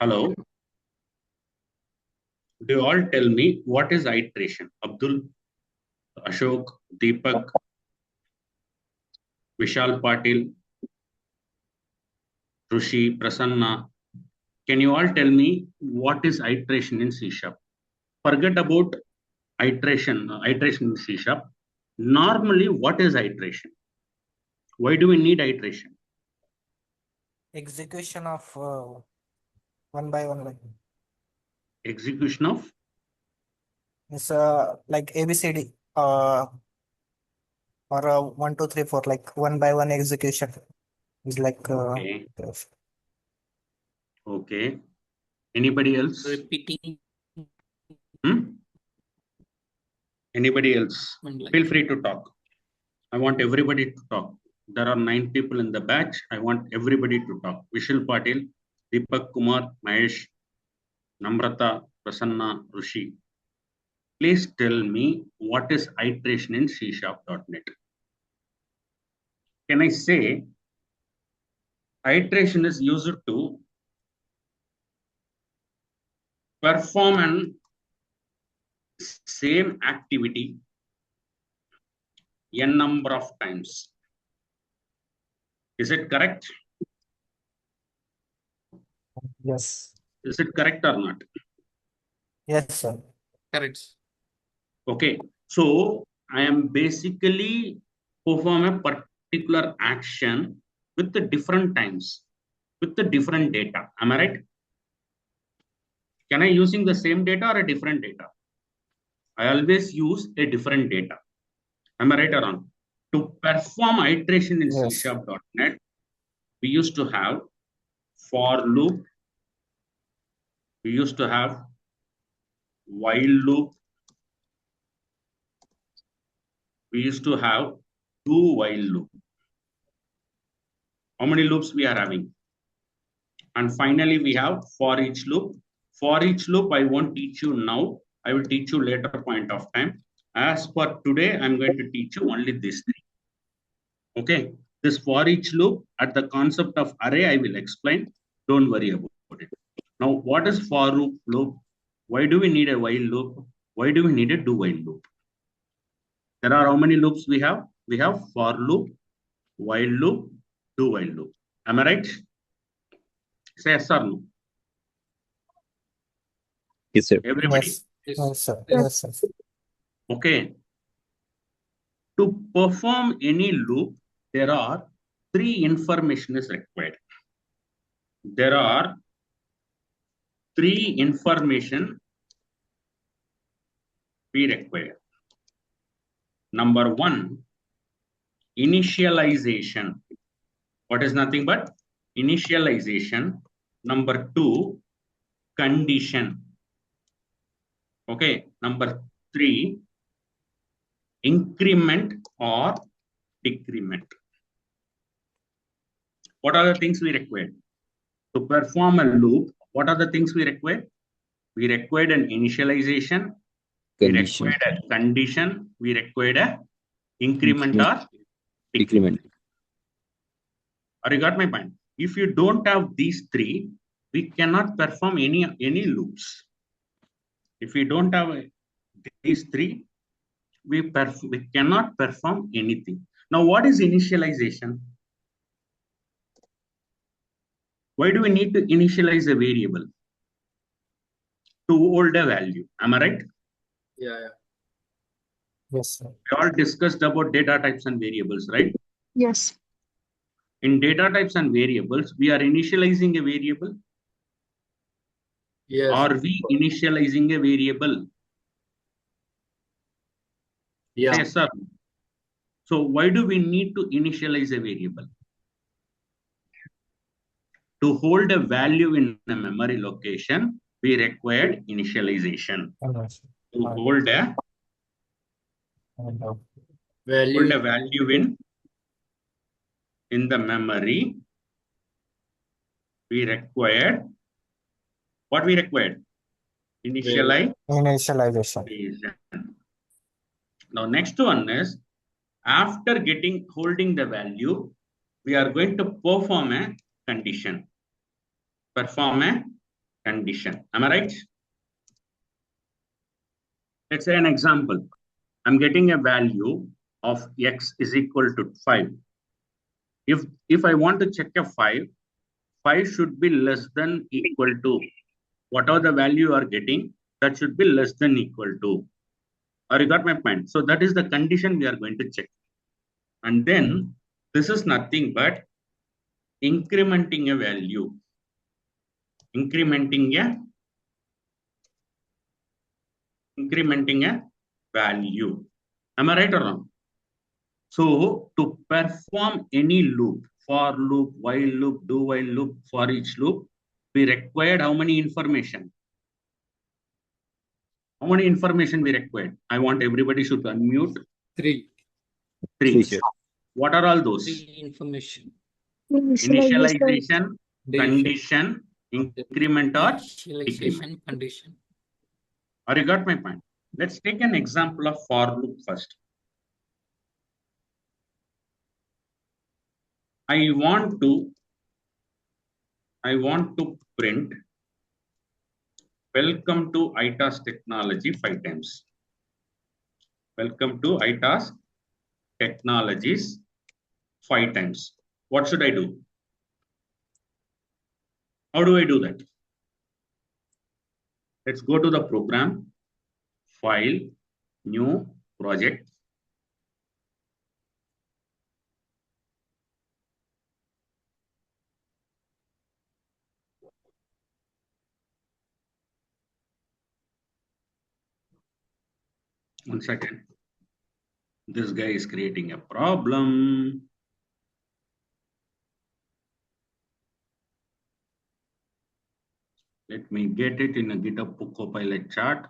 Hello. Do you all tell me what is iteration? Abdul, Ashok, Deepak, Vishal Patil, Rushi, Prasanna. Can you all tell me what is iteration in C Sharp? Forget about iteration in C Sharp. Normally, what is iteration? Why do we need iteration? Execution of one by one, like Execution of it's like ABCD or 1 2 3 4, like one by one execution is like okay. Okay. Anybody else? repeating. Hmm? Anybody else? Feel free to talk. I want everybody to talk. There are 9 people in the batch. I want everybody to talk. Vishal Patil, Deepak Kumar, Mahesh, Namrata, Prasanna, Rushi. Please tell me what is iteration in C Sharp.net. Can I say iteration is used to perform an same activity n number of times. Is it correct? Yes. Is it correct or not? Yes, sir. Correct. Okay. So I am basically perform a particular action with the different times, with the different data. Am I right? Can I using the same data or a different data? I always use a different data. Am I right or wrong? To perform iteration in Yes. C#.net, we used to have for loop, we used to have while loop, we used to have do while loop. How many loops we are having? And finally, we have for each loop. For each loop, I won't teach you now. I will teach you later point of time. As for today, I'm going to teach you only these three. Okay. This for each loop at the concept of array, I will explain. Don't worry about it. Now, what is for loop? Why do we need a while loop? Why do we need a do while loop? There are how many loops we have? We have for loop, while loop, do while loop. Am I right? Say yes or no. Yes, sir. Everybody. Yes. Yes, sir. Yes, sir. Okay. To perform any loop, there are three information is required. There are three information we require. Number one, initialization. What is nothing but initialization. Number two, condition. Okay. Number three, increment or decrement. What are the things we require? To perform a loop, what are the things we require? We required an initialization, we required a condition, we required a increment or decrement. Or you got my point? If you don't have these three, we cannot perform any loops. If we don't have these three, we cannot perform anything. Now, what is initialization? Why do we need to initialize a variable? To hold a value. Am I right? Yeah. Yes, sir. We all discussed about data types and variables, right? Yes. In data types and variables, we are initializing a variable. Yes. Are we initializing a variable? Yeah. Yes, sir. So why do we need to initialize a variable? To hold a value in a memory location, we required initialization. To hold a value in the memory, we required what we required? Initialization. Now, next one is after holding the value, we are going to perform a condition. Perform a condition. Am I right? Let's say an example. I'm getting a value of x is equal to 5. If I want to check a 5 should be less than equal to whatever the value you are getting, that should be less than equal to. Or you got my point? So that is the condition we are going to check. And then this is nothing but incrementing a value. Incrementing a value. Am I right or wrong? So to perform any loop, for loop, while loop, do while loop, for each loop, we required how many information? How many information we required? I want everybody should unmute. 3. 3. Sure. What are all those? 3 information. Initialization, Deletion. condition, increment or Initialization, decrement. condition. Or you got my point? Let's take an example of for loop first. I want to print welcome to ITAS technology 5 times. Welcome to ITAS technologies 5 times. What should I do? How do I do that? Let's go to the program, file, new project. One second. This guy is creating a problem. Let me get it in a GitHub Copilot chart.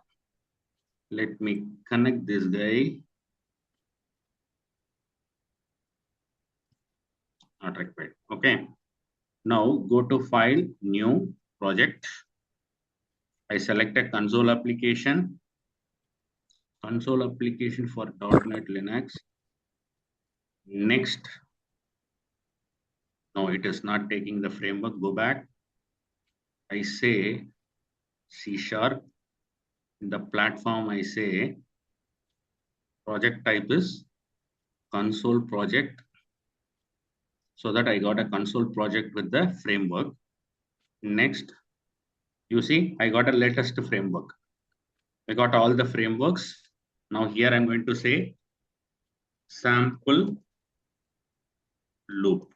Let me connect this guy. Not required. Okay. Now go to file, new project. I select a console application. Console application for .NET Linux. Next. No, it is not taking the framework. Go back. I say C#. In the platform, I say project type is console project. So that I got a console project with the framework. Next, you see, I got a latest framework. I got all the frameworks. Now here I'm going to say sample loop.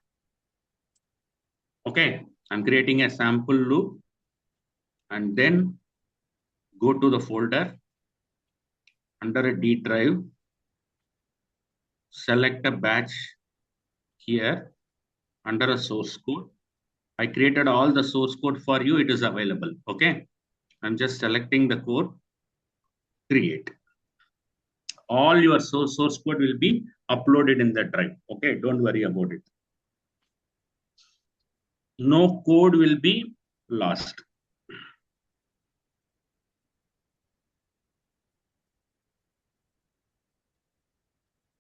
Okay, I'm creating a sample loop and then go to the folder under a D drive, select a batch here under a source code. I created all the source code for you. It is available. Okay, I'm just selecting the code, create. All your source code will be uploaded in the drive. Okay, don't worry about it. No code will be lost.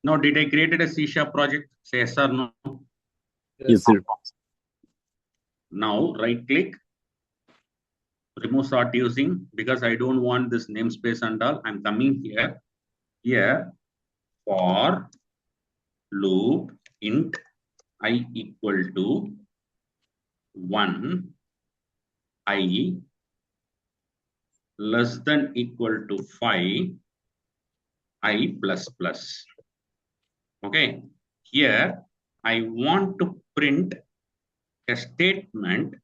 Now, did I created a C# project? Say yes or no? Yes, sir. Now, right click, remove sort using, because I don't want this namespace and all. I'm coming here. Here, for loop int I equal to 1, I less than equal to 5, I plus plus. Okay, here I want to print a statement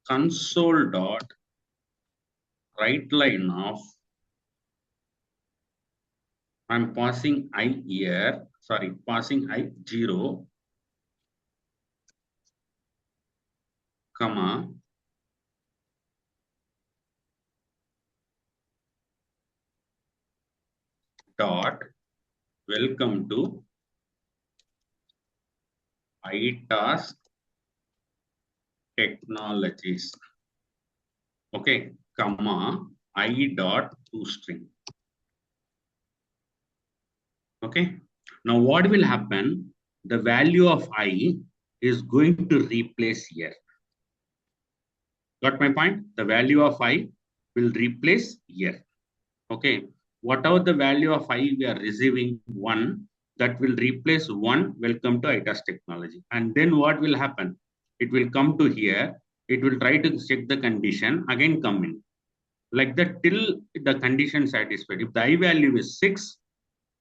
console dot right line of, I'm passing I here, sorry, passing I 0, comma, dot, welcome to ITAS technologies. Okay, comma, I dot toString. Okay, now what will happen? The value of I is going to replace here. Got my point? The value of I will replace here. Okay. Whatever the value of I we are receiving 1, that will replace 1, welcome to ITAS technology. And then what will happen? It will come to here. It will try to check the condition, again come in. Like that till the condition satisfied. If the I value is 6,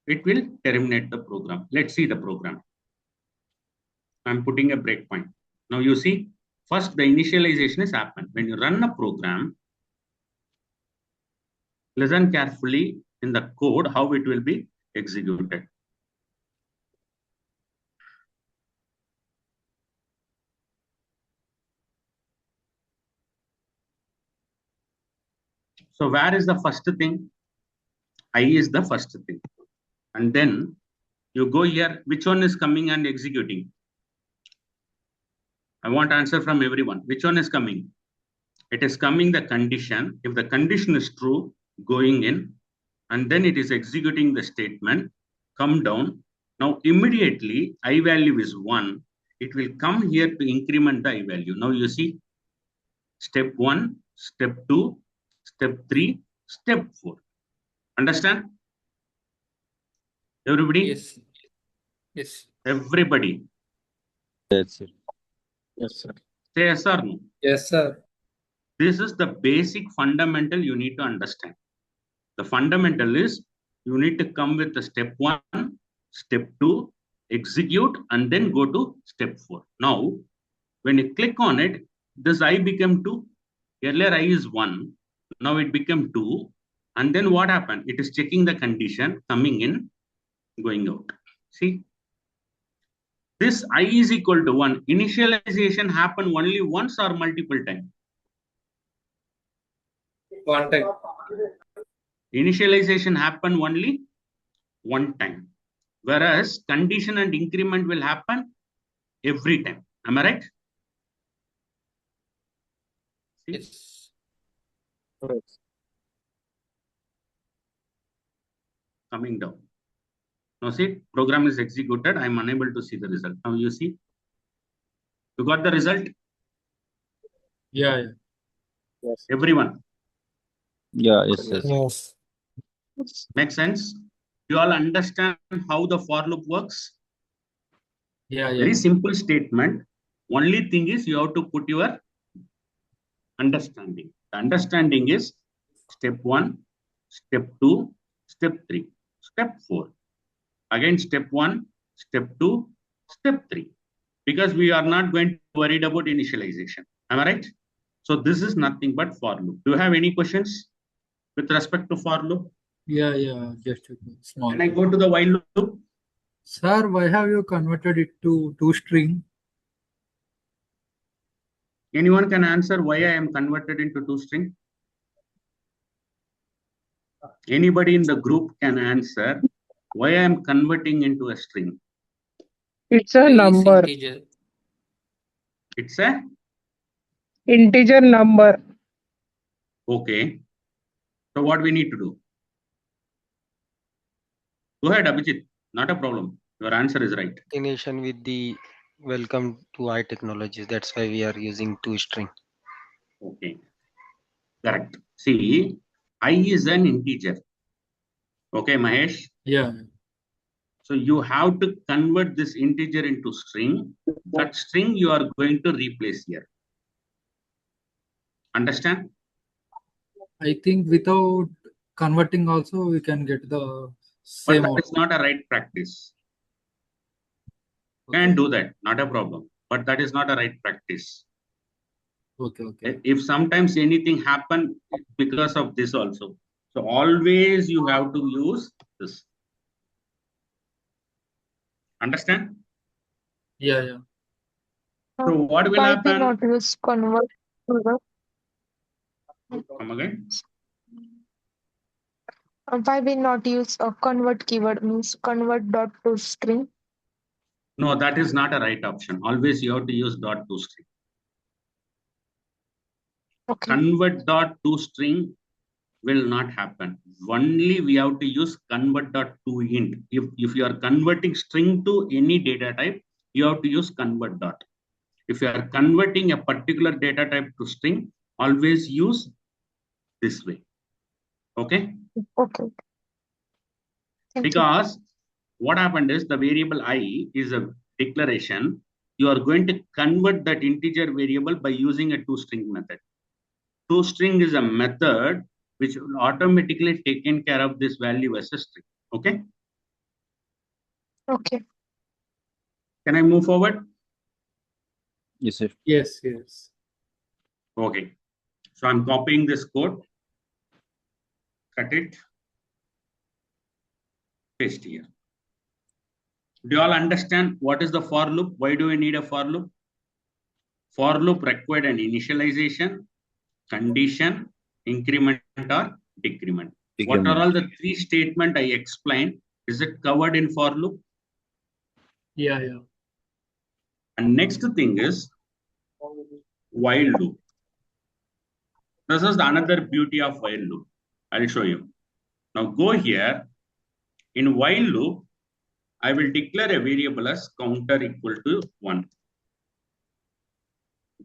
it will terminate the program. Let's see the program. I'm putting a breakpoint. Now you see, first the initialization is happened. When you run a program, listen carefully in the code how it will be executed. So where is the first thing? I is the first thing. And then you go here, which one is coming and executing? I want answer from everyone. Which one is coming? It is coming the condition. If the condition is true, going in, and then it is executing the statement, come down. Now immediately I value is 1. It will come here to increment the I value. Now you see, step 1, step 2, step 3, step 4. Understand? Everybody? Yes. Yes. Everybody. Yes, sir. Yes, sir. Say yes or no. Yes, sir. This is the basic fundamental you need to understand. The fundamental is you need to come with the step 1, step 2, execute, and then go to step 4. Now, when you click on it, this I became 2. Earlier I is 1. Now it became 2. And then what happened? It is checking the condition, coming in, going out. See? This I is equal to 1. Initialization happened only once or multiple times? One time. Initialization happened only one time. Whereas condition and increment will happen every time. Am I right? See? Yes. Coming down. Now see, program is executed. I am unable to see the result. Now you see. You got the result? Yeah, yeah. Yes. Everyone. Yeah, yes, yes. Yes. Make sense? You all understand how the for loop works? Yeah, yeah. Very simple statement. Only thing is you have to put your understanding. The understanding is step 1, step 2, step 3, step 4. Again, step 1, step 2, step 3. Because we are not going to worry about initialization. Am I right? So this is nothing but for loop. Do you have any questions with respect to for loop? Yeah, yeah. Just a small. Can I go to the while loop? Sir, why have you converted it to two string? Anyone can answer why I am converted into two string? Anybody in the group can answer why I am converting into a string. It's a number, It's a integer number. okay. So what we need to do? Go ahead, Abhijit. Not a problem. Your answer is right. Combination with the welcome to I technologies. That's why we are using two string. Okay. Correct. See, I is an integer. Okay, Mahesh. Yeah. So you have to convert this integer into string. That string you are going to replace here. Understand? I think without converting also we can get the But same that output. is not a right practice. Okay. Can do that, not a problem. But that is not a right practice. Okay, okay. If sometimes anything happen because of this also. So always you have to use this. Understand? Yeah, yeah. So what will Why we happen? not use convert keyword? Come again. Why we not use a convert keyword means convert dot to string? No, that is not a right option. Always you have to use dot to string. Okay. Convert dot to string will not happen. Only we have to use convert dot to int. If you are converting string to any data type, you have to use convert dot. If you are converting a particular data type to string, always use this way. Okay? Okay. Thank you. Because what happened is the variable I is a declaration. You are going to convert that integer variable by using a toString method. ToString is a method which will automatically taken care of this value as a string. Okay? Okay. Can I move forward? Yes, sir. Yes, yes. Okay. So I'm copying this code, cut it, paste here. Do you all understand what is the for loop? Why do we need a for loop? For loop required an initialization, condition, increment or decrement. What are all the three statements I explained? Is it covered in for loop? Yeah, yeah. And next thing is while loop. This is another beauty of while loop. I'll show you. Now go here. In while loop, I will declare a variable as counter equal to 1.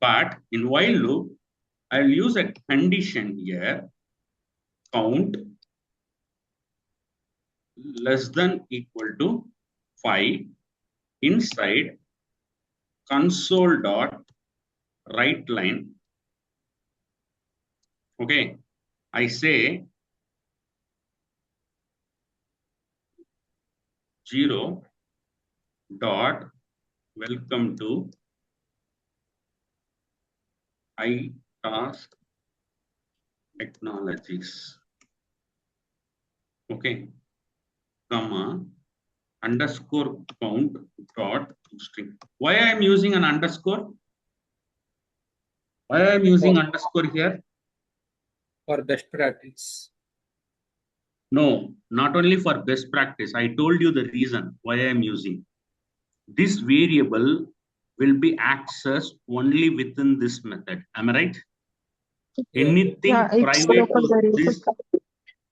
But in while loop, I'll use a condition here, count less than equal to 5 inside console dot write line. Okay, I say 0 dot welcome to iTask Technologies. Okay, comma underscore count dot string. Why I am using an underscore? Why I am using underscore here? For best practice. No, not only for best practice. I told you the reason why I am using. This variable will be accessed only within this method. Am I right? Anything Yeah, it's private local to variable. this,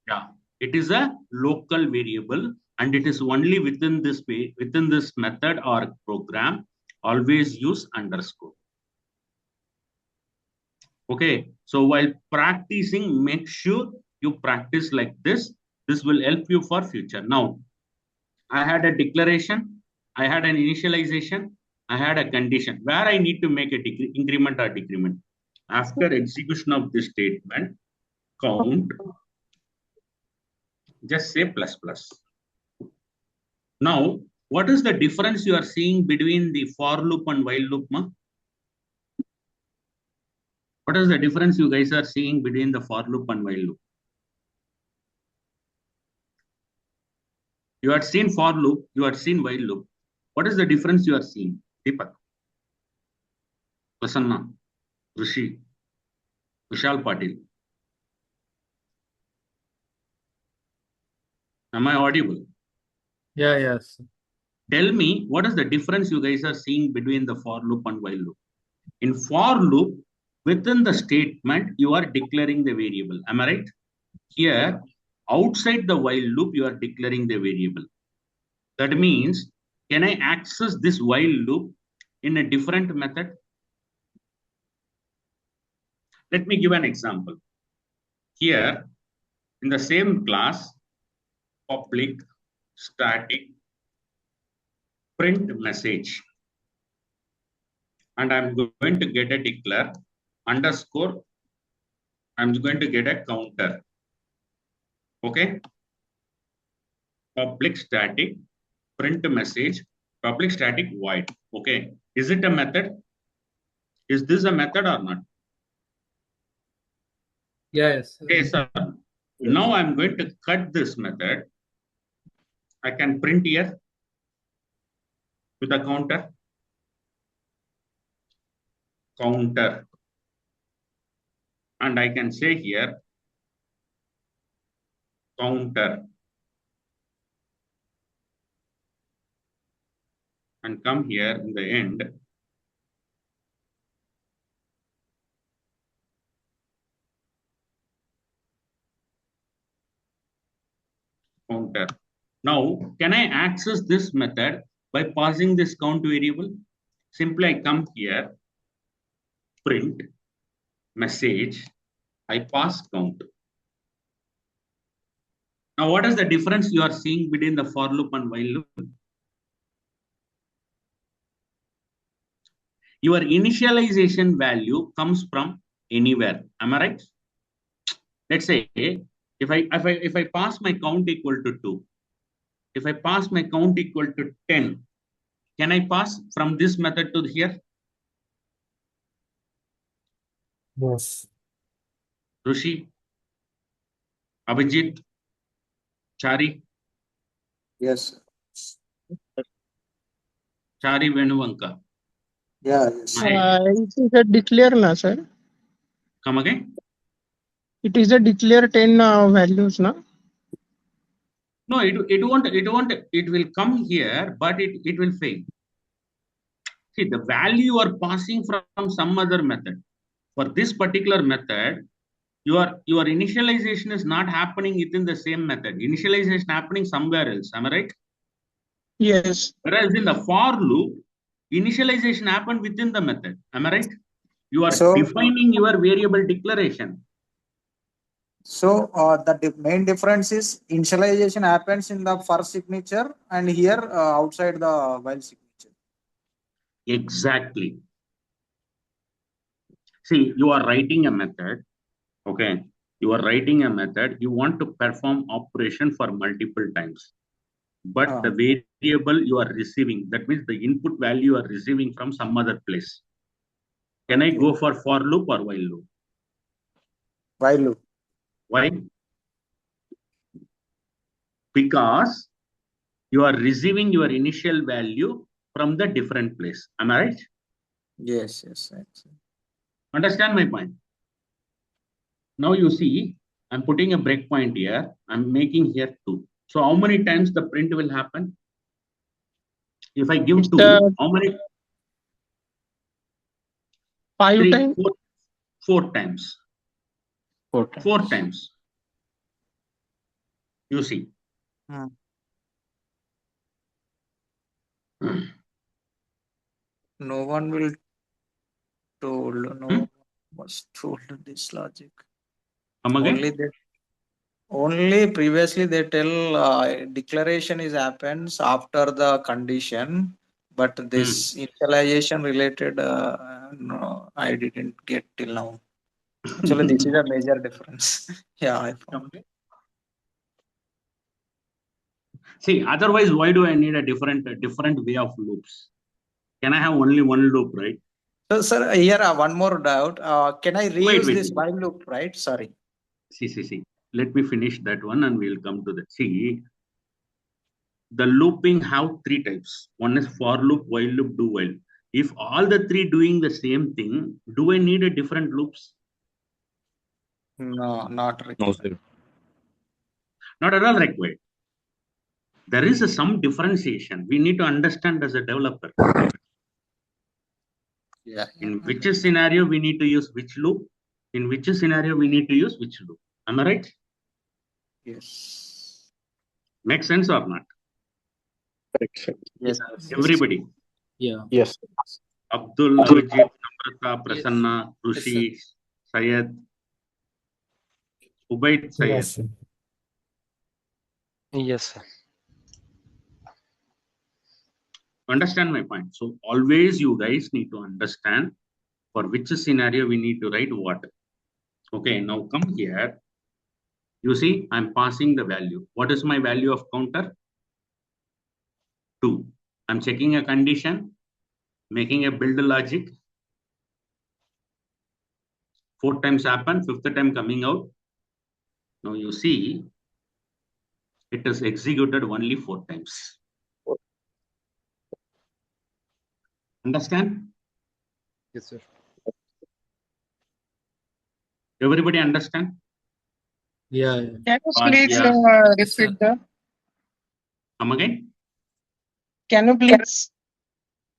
yeah, it is a local variable and it is only within this way, within this method or program. Always use underscore. Okay, so while practicing, make sure you practice like this. This will help you for future. Now, I had a declaration, I had an initialization, I had a condition where I need to make a increment or decrement. After execution of this statement, count, just say plus plus. Now, what is the difference you are seeing between the for loop and while loop, ma? What is the difference you guys are seeing between the for loop and while loop? You had seen for loop, you had seen while loop. What is the difference you are seeing? Deepak, Prasanna, Rishi, Vishal Patil. Am I audible? Yeah, yes. Tell me what is the difference you guys are seeing between the for loop and while loop. In for loop, within the statement, you are declaring the variable. Am I right? Here, outside the while loop, you are declaring the variable. That means, can I access this while loop in a different method? Let me give an example. Here, in the same class, public static print message. And I'm going to get a declare underscore. I'm going to get a counter. Okay. Public static print message, public static void. Okay. Is it a method? Is this a method or not? Yes. Okay, sir. Now I'm going to cut this method. I can print here with a counter. Counter. And I can say here counter. And come here in the end. Counter. Now, can I access this method by passing this count variable? Simply I come here, print message, I pass count. Now, what is the difference you are seeing between the for loop and while loop? Your initialization value comes from anywhere. Am I right? Let's say if I pass my count equal to 2, if I pass my count equal to 10, can I pass from this method to here? Yes. Rushi, Abhijit, Chari, Yes. Chari Venuvanka. Yeah. Yes. It is a declare na, sir. Come again? It is a declare 10 values na. No, it won't, it will come here, but it will fail. See, the value you are passing from some other method. For this particular method, your initialization is not happening within the same method. Initialization happening somewhere else. Am I right? Yes. Whereas in the for loop, initialization happened within the method. Am I right? You are So, defining your variable declaration. So the main difference is initialization happens in the for signature and here outside the while signature. Exactly. See, you are writing a method. Okay. You are writing a method. You want to perform operation for multiple times. But the variable you are receiving, that means the input value you are receiving from some other place. Can I go for loop or while loop? While loop. Why? Because you are receiving your initial value from the different place. Am I right? Yes. Yes. Understand my point? Now you see, I'm putting a breakpoint here. I'm making here 2. So how many times the print will happen? If I give It's 2, how many? 5 3, times. 4 times. 4 times. 4 times. You see. No one will told. No one was told this logic. Come again? Only previously they tell declaration is happens after the condition, but this initialization related no, I didn't get till now. Actually, this is a major difference. Yeah, I found. See, otherwise, why do I need a different way of loops? Can I have only one loop, right? So, sir, here one more doubt. Can I reuse Wait. this while loop, right? Sorry. See. Let me finish that one and we'll come to that. See, the looping have 3 types. One is for loop, while loop, do while. If all the 3 doing the same thing, do I need a different loops? No, not No, required. sir. Not at all required. There is some differentiation we need to understand as a developer. Yeah. In which scenario we need to use which loop? In which scenario we need to use which loop? Am I right? Yes. Make sense or not? Yes. Everybody. Yeah. Yes. Abdul, Avijit, Namrata, Prasanna, Rushi, Syed, Ubaid, Syed. Yes. Yes, sir. Understand my point? So always you guys need to understand for which scenario we need to write what. Okay, now come here. You see, I'm passing the value. What is my value of counter? 2. I'm checking a condition, making a build logic. 4 times happen, 5th time coming out. Now you see, it is executed only 4 times. Understand? Yes, sir. Everybody understand? Yeah. Can you please repeat the? Come again? Can you please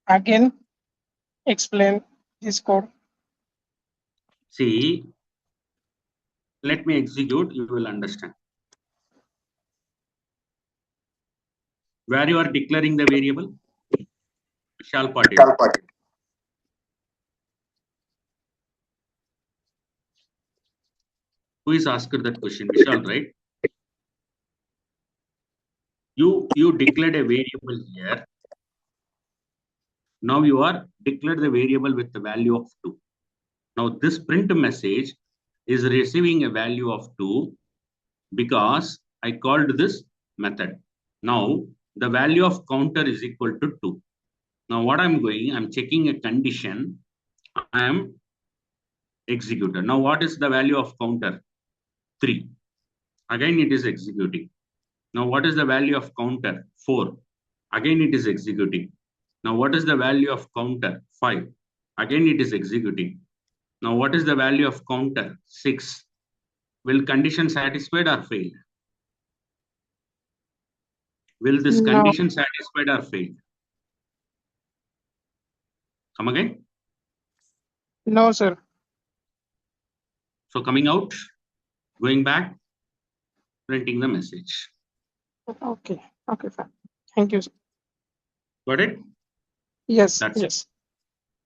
again explain this code? See, let me execute, you will understand. Where you are declaring the variable? Shall Patil. Who is asked that question? Vishal, right? You declared a variable here. Now you are declared the variable with the value of 2. Now this print message is receiving a value of 2 because I called this method. Now the value of counter is equal to 2. Now what I'm checking a condition. I am executed. Now what is the value of counter? 3. Again it is executing. Now what is the value of counter? 4. Again it is executing. Now what is the value of counter? 5. Again it is executing. Now what is the value of counter? 6. Will condition satisfied or failed? Will this No. condition satisfied or failed? Come again? No, sir. So coming out, going back, printing the message. Okay. Okay, fine. Thank you, sir. Got it? Yes. That's it. Yes.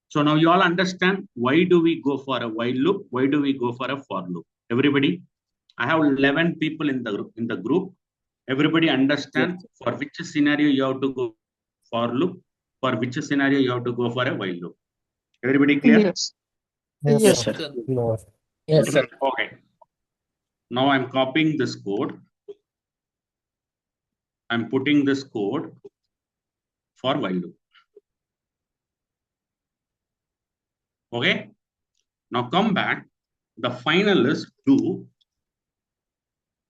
So now you all understand why do we go for a while loop? Why do we go for a for loop? Everybody, I have 11 people in the group. Everybody understand for which scenario you have to go for loop, for which scenario you have to go for a while loop. Everybody clear? Yes. Yes, Yes, sir. sir. No. Yes, sir. Okay. Now I'm copying this code. I'm putting this code for while loop. Okay. Now come back. The final is do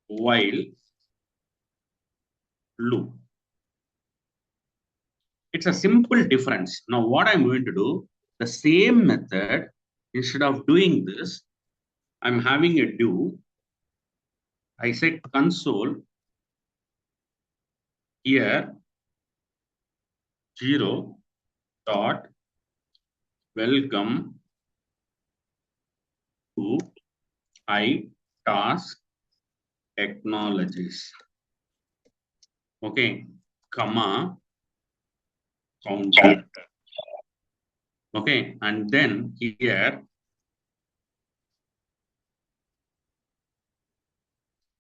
while loop. It's a simple difference. Now what I'm going to do, the same method, instead of doing this, I'm having a do. I said console here 0 dot welcome to I task acknowledges. Okay, comma counter. Okay, and then here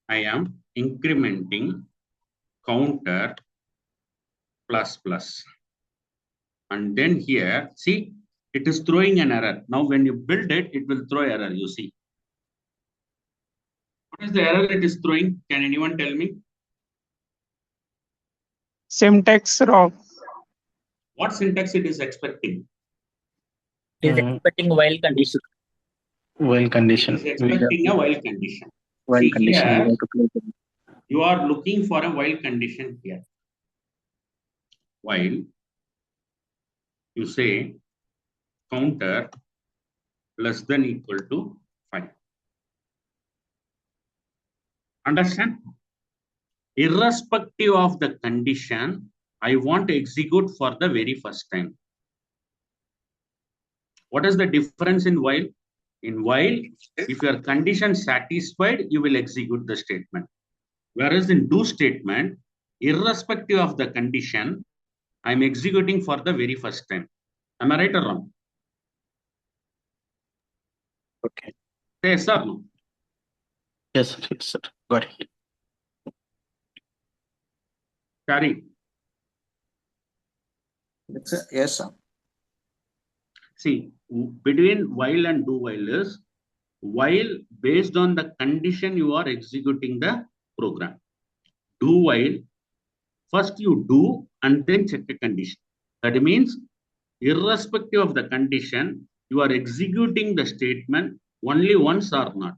I am incrementing counter plus plus. And then here, see, it is throwing an error. Now when you build it, it will throw error, you see. What is the error it is throwing? Can anyone tell me? Syntax wrong. What syntax it is expecting? It is expecting while condition. While condition. It is expecting a while condition. While See condition. here, We have to close it. you are looking for a while condition here. While you say counter less than equal to 5. Understand? Irrespective of the condition, I want to execute for the very first time. What is the difference in while? In while, if your condition satisfied, you will execute the statement. Whereas in do statement, irrespective of the condition, I'm executing for the very first time. Am I right or wrong? Okay. Say yes or no? Yes, sir. Yes, sir. Got it. Carry. Yes, sir. See, between while and do while is while based on the condition you are executing the program. Do while, first you do and then check the condition. That means irrespective of the condition, you are executing the statement only once or not.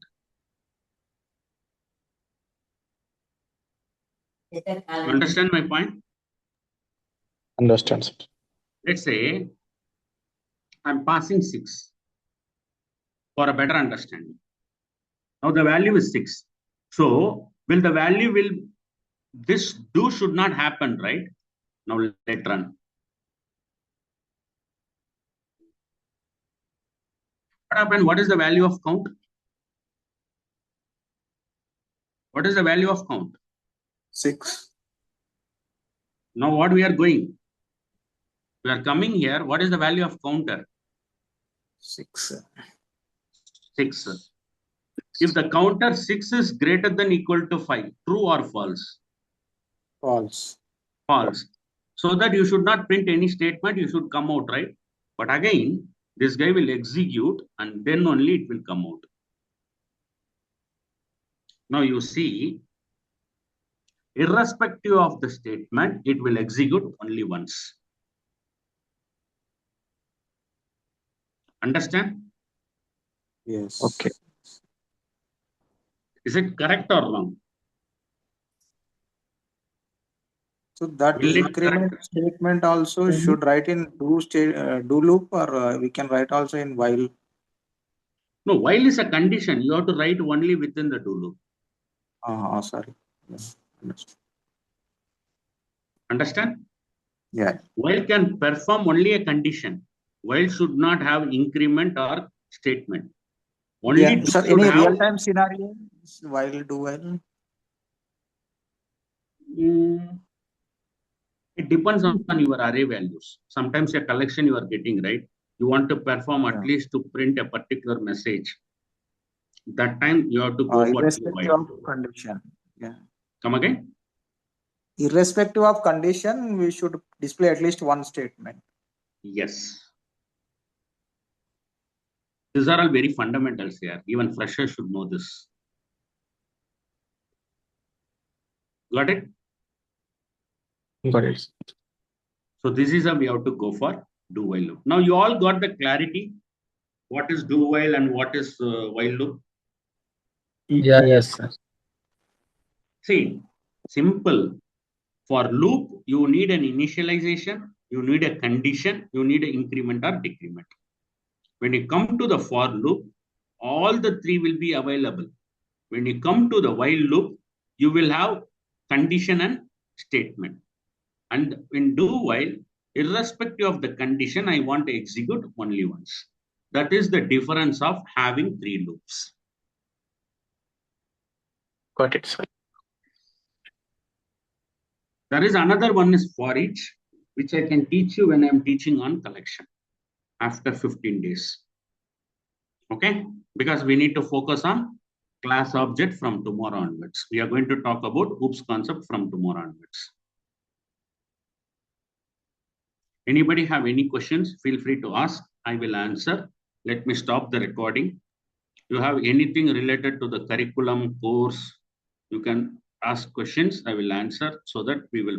You understand my point? Understand, sir. Let's say I'm passing 6 for a better understanding. Now the value is 6. So will the value will this do should not happen, right? Now let run. What happened? What is the value of count? What is the value of count? 6. Now what we are going? We are coming here. What is the value of counter? 6. 6. If the counter 6 is greater than equal to 5, true or false? False. False. So that you should not print any statement, you should come out, right? But again, this guy will execute and then only it will come out. Now you see, irrespective of the statement, it will execute only once. Understand? Yes. Okay. Is it correct or wrong? So that Will it increment correct? statement also should write in do loop, or we can write also in while. No, while is a condition. You have to write only within the do loop. Sorry. Yes. Understand? Yeah. While can perform only a condition. While should not have increment or statement. Only Yeah. do Sir, should any have. real-time scenario while do while? It depends on your array values. Sometimes a collection you are getting, right? You want to perform at least to print a particular message. That time you have to go for Irrespective while. of condition. Yeah. Come again? Irrespective of condition, we should display at least one statement. Yes. These are all very fundamentals here. Even freshers should know this. Got it? Got it. So this is how we have to go for do while loop. Now you all got the clarity. What is do while and what is while loop? Yeah, yes, sir. See, simple. For loop, you need an initialization, you need a condition, you need an increment or decrement. When you come to the for loop, all the three will be available. When you come to the while loop, you will have condition and statement. And in do while, irrespective of the condition, I want to execute only once. That is the difference of having three loops. Got it, sir. There is another one is for each, which I can teach you when I'm teaching on collection after 15 days. Okay? Because we need to focus on class object from tomorrow onwards. We are going to talk about OOPS concept from tomorrow onwards. Anybody have any questions? Feel free to ask. I will answer. Let me stop the recording. You have anything related to the curriculum course, you can ask questions. I will answer so that we will